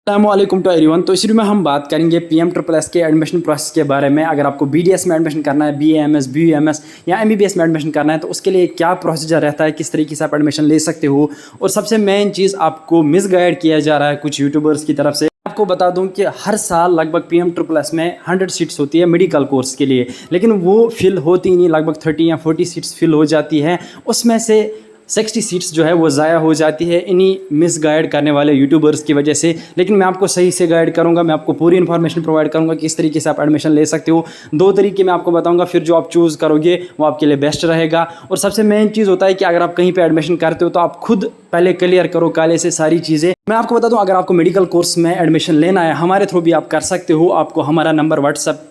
अस्सलामुअलैकुम to everyone. तो इस वीडियो में हम बात करेंगे पीएम ट्रिपल एस के एडमिशन प्रोसेस के बारे में। अगर आपको बीडीएस में एडमिशन करना है, बीएएमएस, बीयूएमएस या एमबीबीएस में एडमिशन करना है तो उसके लिए क्या प्रोसीजर रहता है, किस तरीके से आप एडमिशन ले सकते हो। और सबसे मेन चीज़ आपको मिसगाइड किया जा रहा है कुछ यूट्यूबर्स की तरफ से। आपको बता दूं कि हर साल लगभग पीएम ट्रिपल एस में 100 सीट्स होती है मेडिकल कोर्स के लिए, लेकिन वो फिल होती नहीं। लगभग 30 या 40 सीट्स फिल हो जाती है, उसमें से 60 सीट्स जो है वो ज़ाया हो जाती है इन्हीं मिस गाइड करने वाले यूट्यूबर्स की वजह से। लेकिन मैं आपको सही से गाइड करूंगा, मैं आपको पूरी इन्फॉर्मेशन प्रोवाइड करूंगा कि किस तरीके से आप एडमिशन ले सकते हो। 2 तरीके मैं आपको बताऊंगा, फिर जो आप चूज़ करोगे वो आपके लिए बेस्ट रहेगा। और सबसे मेन चीज़ होता है कि अगर आप कहीं पर एडमिशन करते हो तो आप खुद पहले क्लियर करो काले से सारी चीज़ें। मैं आपको बता दूं, अगर आपको मेडिकल कोर्स में एडमिशन लेना है हमारे थ्रू भी आप कर सकते हो। आपको हमारा नंबर व्हाट्सएप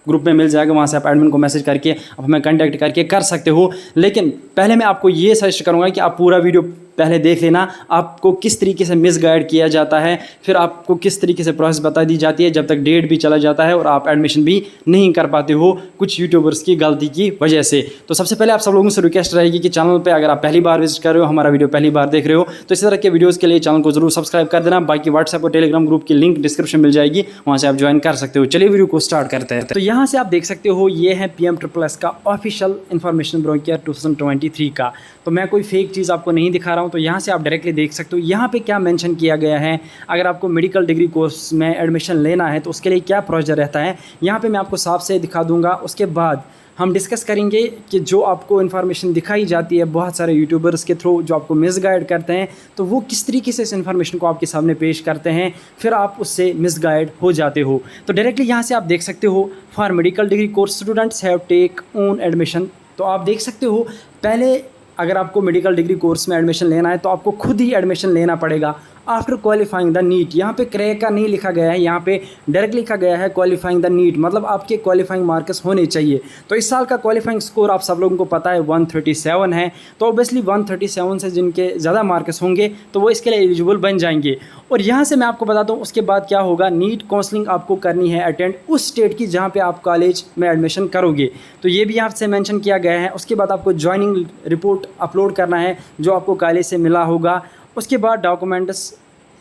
ग्रुप में मिल जाएगा, वहाँ से आप एडमिन को मैसेज करके आप हमें कांटेक्ट करके कर सकते हो। लेकिन पहले मैं आपको ये सजेस्ट करूँगा कि आप पूरा वीडियो पहले देख लेना, आपको किस तरीके से मिस गाइड किया जाता है, फिर आपको किस तरीके से प्रोसेस बता दी जाती है, जब तक डेट भी चला जाता है और आप एडमिशन भी नहीं कर पाते हो कुछ यूट्यूबर्स की गलती की वजह से। तो सबसे पहले आप सब लोगों से रिक्वेस्ट रहेगी कि चैनल पे अगर आप पहली बार विजिट कर रहे हो, हमारा वीडियो पहली बार देख रहे हो, तो इसी तरह के वीडियोज़ के लिए चैनल को जरूर सब्सक्राइब कर देना। बाकी व्हाट्सएप और टेलीग्राम ग्रुप की लिंक डिस्क्रिप्शन मिल जाएगी, वहाँ से आप ज्वाइन कर सकते हो। चलिए वीडियो को स्टार्ट करते हैं। तो यहाँ से आप देख सकते हो ये है पीएम ट्रिपल एस का ऑफिशियल इन्फॉर्मेशन ब्रोशर 2023 का। तो मैं कोई फेक चीज़ आपको नहीं दिखा रहा हूँ, तो यहाँ से आप डायरेक्टली देख सकते हो यहाँ पे क्या मेंशन किया गया है। अगर आपको मेडिकल डिग्री कोर्स में एडमिशन लेना है तो उसके लिए क्या प्रोसीजर रहता है, यहाँ पे मैं आपको साफ से दिखा दूंगा। उसके बाद हम डिस्कस करेंगे कि जो आपको इन्फॉर्मेशन दिखाई जाती है बहुत सारे यूट्यूबर्स के थ्रू जो आपको मिसगाइड करते हैं, तो वो किस तरीके से इस इन्फॉर्मेशन को आपके सामने पेश करते हैं, फिर आप उससे मिसगाइड हो जाते हो। तो डायरेक्टली यहाँ से आप देख सकते हो, for medical degree course students have take on admission. तो आप देख सकते हो पहले अगर आपको मेडिकल डिग्री कोर्स में एडमिशन लेना है तो आपको खुद ही एडमिशन लेना पड़ेगा आफ्टर क्वालिफाइंग द नीट। यहाँ पे क्रैक का नहीं लिखा गया है, यहाँ पे डायरेक्ट लिखा गया है क्वालिफाइंग द नीट, मतलब आपके क्वालिफाइंग मार्क्स होने चाहिए। तो इस साल का क्वालिफाइंग स्कोर आप सब लोगों को पता है 137 है। तो ऑब्वियसली 137 से जिनके ज़्यादा मार्क्स होंगे तो वो इसके लिए एलिजिबल बन जाएंगे। और यहाँ से मैं आपको बताता हूँ उसके बाद क्या होगा। नीट काउंसलिंग आपको करनी है अटेंड उस स्टेट की जहाँ पे आप कॉलेज में एडमिशन करोगे, तो ये भी यहाँ से मेंशन किया गया है। उसके बाद आपको ज्वाइनिंग रिपोर्ट अपलोड करना है जो आपको कॉलेज से मिला होगा। उसके बाद डॉक्यूमेंट्स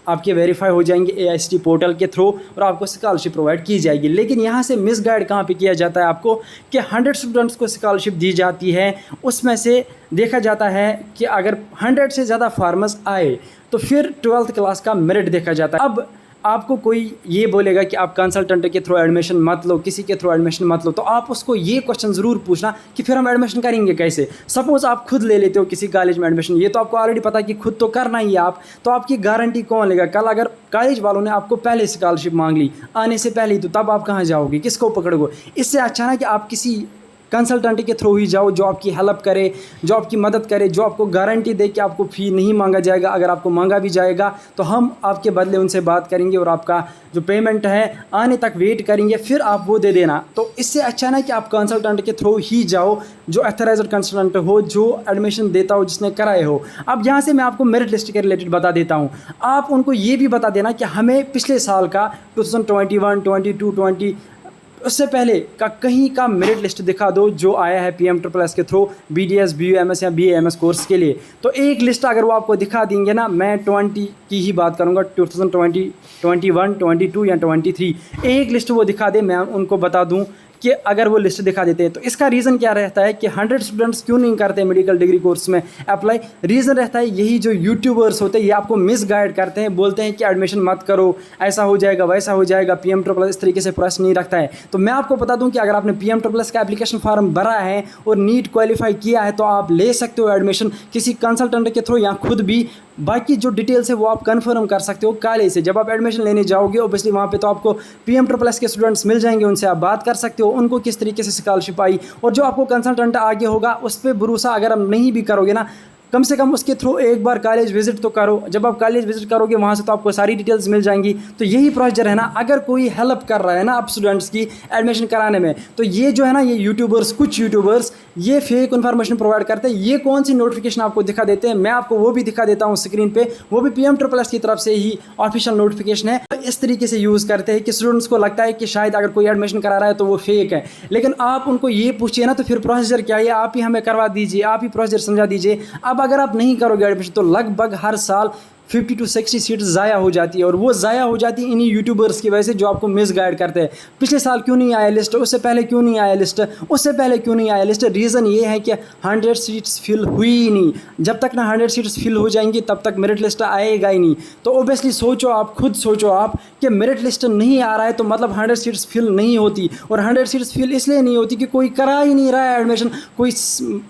आपके वेरीफाई हो जाएंगे AICTE पोर्टल के थ्रू और आपको स्कॉलरशिप प्रोवाइड की जाएगी। लेकिन यहाँ से मिस गाइड कहाँ पे किया जाता है आपको कि 100 स्टूडेंट्स को स्कॉलरशिप दी जाती है, उसमें से देखा जाता है कि अगर 100 से ज़्यादा फार्मर्स आए तो फिर 12th क्लास का मेरिट देखा जाता है। अब आपको कोई ये बोलेगा कि आप कंसल्टेंट के थ्रू एडमिशन मत लो, किसी के थ्रू एडमिशन मत लो, तो आप उसको ये क्वेश्चन ज़रूर पूछना कि फिर हम एडमिशन करेंगे कैसे। सपोज़ आप खुद ले लेते हो किसी कॉलेज में एडमिशन, ये तो आपको ऑलरेडी पता है कि खुद तो करना ही है आप, तो आपकी गारंटी कौन लेगा। कल अगर कॉलेज वालों ने आपको पहले स्कॉलरशिप मांग ली आने से पहले, तो तब आप कहाँ जाओगे, किसको पकड़ोगे। इससे अच्छा ना कि आप किसी कंसल्टेंट के थ्रू ही जाओ जो आपकी हेल्प करे, जो आपकी मदद करे, जो आपको गारंटी दे कि आपको फ़ी नहीं मांगा जाएगा। अगर आपको मांगा भी जाएगा तो हम आपके बदले उनसे बात करेंगे और आपका जो पेमेंट है आने तक वेट करेंगे, फिर आप वो दे देना। तो इससे अच्छा ना कि आप कंसल्टेंट के थ्रू ही जाओ जो ऑथराइज्ड कंसल्टेंट हो, जो एडमिशन देता हो, जिसने कराए हो। अब यहाँ से मैं आपको मेरिट लिस्ट के रिलेटेड बता देता हूँ। आप उनको ये भी बता देना कि हमें पिछले साल का 2021, 22, 20 उससे पहले का कहीं का मेरिट लिस्ट दिखा दो जो आया है पीएम ट्रिपल एस के थ्रू BDS, BUMS या BAMS कोर्स के लिए। तो एक लिस्ट अगर वो आपको दिखा देंगे ना, मैं 20 की ही बात करूँगा, 2020, 21, 22 या 23, एक लिस्ट वो दिखा दे, मैं उनको बता दूँ कि अगर वो लिस्ट दिखा देते हैं। तो इसका रीज़न क्या रहता है कि 100 स्टूडेंट्स क्यों नहीं करते मेडिकल डिग्री कोर्स में अप्लाई। रीज़न रहता है यही, जो यूट्यूबर्स होते हैं ये आपको मिस गाइड करते हैं, बोलते हैं कि एडमिशन मत करो, ऐसा हो जाएगा वैसा हो जाएगा, पीएम ट्रिपल एस इस तरीके से प्रोसेस नहीं रखता है। तो मैं आपको बता दूं कि अगर आपने पीएम ट्रिपल एस का एप्लीकेशन फॉर्म भरा है और नीट क्वालिफाई किया है तो आप ले सकते हो एडमिशन किसी कंसल्टेंट के थ्रू या खुद भी। बाकी जो डिटेल्स है वो आप कंफर्म कर सकते हो कॉलेज से। जब आप एडमिशन लेने जाओगे ऑब्वियसली वहाँ पे तो आपको पीएम ट्रिपल एस के स्टूडेंट्स मिल जाएंगे, उनसे आप बात कर सकते हो उनको किस तरीके से स्कॉलरशिप आई। और जो आपको कंसल्टेंट आगे होगा उस पर भरोसा अगर आप नहीं भी करोगे ना, कम से कम उसके थ्रू एक बार कॉलेज विजिट तो करो। जब आप कॉलेज विजिट करोगे वहाँ से तो आपको सारी डिटेल्स मिल जाएंगी। तो यही प्रोसीजर है ना, अगर कोई हेल्प कर रहा है ना आप स्टूडेंट्स की एडमिशन कराने में, तो ये जो है ना, ये यूट्यूबर्स, कुछ यूट्यूबर्स ये फेक इन्फॉर्मेशन प्रोवाइड करते हैं। ये कौन सी नोटिफिकेशन आपको दिखा देते हैं, मैं आपको वो भी दिखा देता हूँ स्क्रीन पे, वो भी पीएम ट्रिपल एस की तरफ से ही ऑफिशियल नोटिफिकेशन है। इस तरीके से यूज़ करते हैं कि स्टूडेंट्स को लगता है कि शायद अगर कोई एडमिशन करा रहा है तो वो फेक है। लेकिन आप उनको ये पूछिए ना, तो फिर प्रोसीजर क्या है आप ही हमें करवा दीजिए, आप ही प्रोसीजर समझा दीजिए। अब अगर आप नहीं करोगे एडमिशन तो लगभग हर साल 50 to 60 सीट्स ज़ाया हो जाती है, और वो ज़ाया हो जाती है इन्हीं यूट्यूबर्स की वजह से जो आपको मिस गाइड करते हैं। पिछले साल क्यों नहीं आया लिस्ट, उससे पहले क्यों नहीं आया लिस्ट, उससे पहले क्यों नहीं आया लिस्ट। रीज़न ये है कि 100 सीट्स फिल हुई ही नहीं। जब तक ना 100 सीट्स फिल हो जाएंगी तब तक मेरिट लिस्ट आएगा ही नहीं। तो ओबियसली सोचो आप, खुद सोचो आप कि मेरिट लिस्ट नहीं आ रहा है तो मतलब 100 सीट्स फिल नहीं होती। और 100 सीट्स फिल इसलिए नहीं होती कि कोई करा ही नहीं रहा है एडमिशन, कोई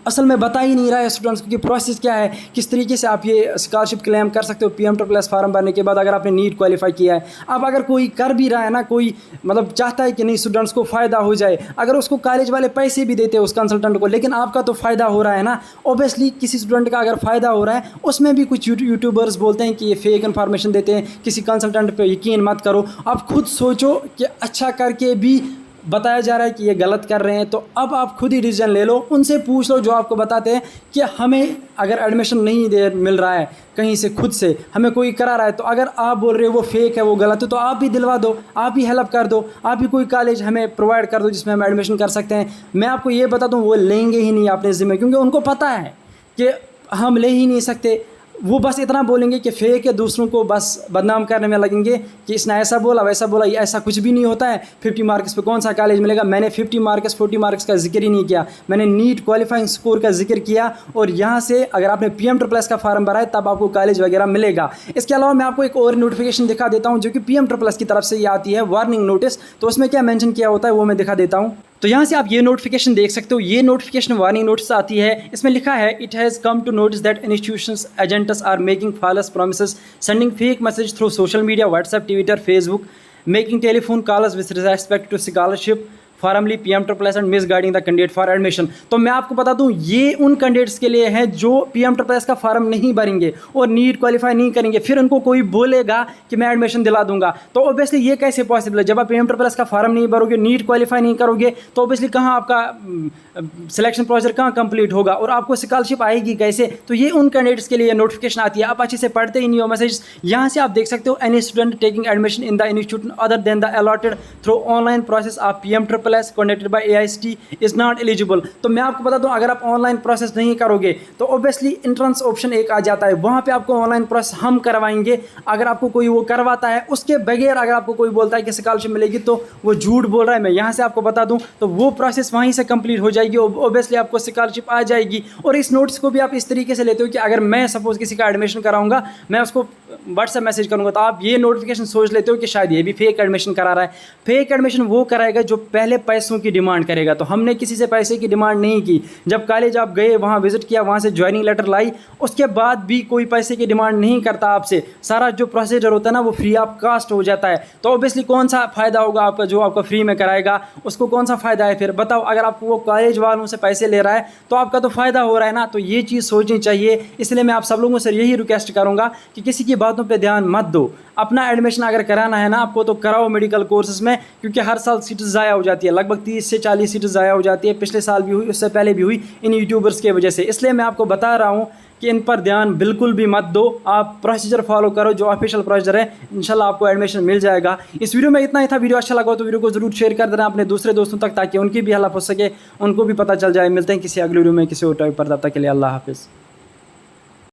असल में बता ही नहीं रहा है स्टूडेंट्स को कि प्रोसेस क्या है, किस तरीके से आप ये स्कॉलरशिप क्लेम कर सकते हो PM++ फार्म भरने के बाद अगर आपने नीट क्वालिफाई किया है। अब अगर कोई कर भी रहा है ना, कोई मतलब चाहता है कि नहीं स्टूडेंट्स को फ़ायदा हो जाए, अगर उसको कॉलेज वाले पैसे भी देते हैं उस कंसल्टेंट को, लेकिन आपका तो फ़ायदा हो रहा है ना। ओबियसली किसी स्टूडेंट का अगर फ़ायदा हो रहा है, उसमें भी कुछ यूट्यूबर्स बोलते हैं कि ये फेक इन्फॉर्मेशन देते हैं, किसी कंसल्टेंट पे यकीन मत करो। आप खुद सोचो कि अच्छा करके भी बताया जा रहा है कि ये गलत कर रहे हैं, तो अब आप खुद ही डिसीजन ले लो, उनसे पूछ लो जो आपको बताते हैं कि हमें अगर एडमिशन नहीं दे मिल रहा है कहीं से, खुद से हमें कोई करा रहा है, तो अगर आप बोल रहे हो वो फेक है, वो गलत है, तो आप भी दिलवा दो, आप ही हेल्प कर दो, आप ही कोई कॉलेज हमें प्रोवाइड कर दो जिसमें हम एडमिशन कर सकते हैं। मैं आपको ये बता दूँ, वो लेंगे ही नहीं अपने ज़िम्मे, क्योंकि उनको पता है कि हम ले ही नहीं सकते। वो बस इतना बोलेंगे कि फेक है, दूसरों को बस बदनाम करने में लगेंगे कि इसने ऐसा बोला वैसा बोला। ये ऐसा कुछ भी नहीं होता है। 50 मार्क्स पे कौन सा कॉलेज मिलेगा। मैंने 50 मार्क्स 40 मार्क्स का जिक्र ही नहीं किया, मैंने नीट क्वालिफाइंग स्कोर का जिक्र किया। और यहाँ से अगर आपने PM++ का फार्म भरा है तब आपको कॉलेज वगैरह मिलेगा। इसके अलावा मैं आपको एक और नोटिफिकेशन दिखा देता हूँ जो कि PM++ की तरफ से ये आती है, वार्निंग नोटिस। तो उसमें क्या मेंशन किया होता है वो मैं दिखा देता हूँ। तो यहाँ से आप ये नोटिफिकेशन देख सकते हो। ये नोटिफिकेशन वार्निंग नोटिस आती है, इसमें लिखा है it has come to notice that institutions agents are making false promises, sending fake message through social media, WhatsApp, Twitter, Facebook, making telephone calls with respect to scholarship formally PM++ and misguiding the candidate for admission. तो मैं आपको बता दूं, ये उन candidates के लिए है जो PM++ का फार्म नहीं भरेंगे और नीट क्वालिफाई नहीं करेंगे, फिर उनको कोई बोलेगा कि मैं एडमिशन दिला दूंगा। तो ऑब्वियसली ये कैसे पॉसिबल है, जब आप PM++ का फार्म नहीं भरोगे, नीट क्वालिफाई नहीं करोगे, तो ऑब्वियसली कहाँ आपका सिलेक्शन प्रोसीजर कहाँ कंप्लीट होगा और आपको स्कॉलरशिप आएगी कैसे। तो ये उन कैंडिडेट्स के लिए नोटिफिकेशन आती है। आप अच्छे से पढ़ते ही नहीं हो मैसेज। यहाँ से आप देख सकते हो, any student taking admission in the institute other than the allotted through online process of PM++ conducted by AICTE is not eligible। तो मैं आपको बता दूं, अगर आप ऑनलाइन प्रोसेस नहीं करोगे तो ऑब्वियसली इंट्रेंस ऑप्शन एक आ जाता है, वहाँ पे आपको ऑनलाइन प्रोसेस हम करवाएंगे। अगर आपको कोई वो करवाता है, उसके बगैर अगर आपको कोई बोलता है कि स्कॉलरशिप मिलेगी तो वो झूठ बोल रहा है। मैं यहाँ से आपको बता दूँ, तो वो प्रोसेस वहीं से कंप्लीट हो जाएगी, ऑब्वियसली आपको स्कॉलरशिप आ जाएगी। और इस नोटिस को भी आप इस तरीके से लेते हो कि अगर मैं सपोज किसी का एडमिशन कराऊंगा, मैं उसको व्हाट्सएप मैसेज करूंगा, तो आप ये नोटिफिकेशन सोच लेते हो कि शायद ये भी फेक एडमिशन करा रहा है। फेक एडमिशन वो कराएगा जो पहले पैसों की डिमांड करेगा। तो हमने किसी से पैसे की डिमांड नहीं की। जब कॉलेज आप गए, वहाँ विजिट किया, वहाँ से ज्वाइनिंग लेटर लाई, उसके बाद भी कोई पैसे की डिमांड नहीं करता आपसे। सारा जो प्रोसीजर होता है ना वो फ्री ऑफ कास्ट हो जाता है। तो ऑब्वियसली कौन सा फ़ायदा होगा आपका, जो आपका फ्री में कराएगा उसको कौन सा फ़ायदा है फिर बताओ। अगर आपको वो कॉलेज वालों से पैसे ले रहा है तो आपका तो फ़ायदा हो रहा है ना। तो ये चीज़ सोचनी चाहिए। इसलिए मैं आप सब लोगों से यही रिक्वेस्ट करूँगा कि किसी की बातों पर ध्यान मत दो। अपना एडमिशन अगर कराना है ना आपको, तो कराओ मेडिकल कोर्सेज में, क्योंकि हर साल सीट ज़ाया हो जाती है। लगभग 30 से 40 सीट ज़ाया हो जाती है। पिछले साल भी हुई, उससे पहले भी हुई, इन यूट्यूबर्स की वजह से। इसलिए मैं आपको बता रहा हूँ कि इन पर ध्यान बिल्कुल भी मत दो। आप प्रोसीजर फॉलो करो जो ऑफिशियल प्रोसीजर है, इंशाल्लाह आपको एडमिशन मिल जाएगा। इस वीडियो में इतना ही था। वीडियो अच्छा लगा तो वीडियो को जरूर शेयर कर देना अपने दूसरे दोस्तों तक, ताकि उनकी भी हेल्प हो सके, उनको भी पता चल जाए। मिलते हैं किसी अगले वीडियो में किसी और टॉपिक पर। तब तक के लिए अल्लाह हाफिज़।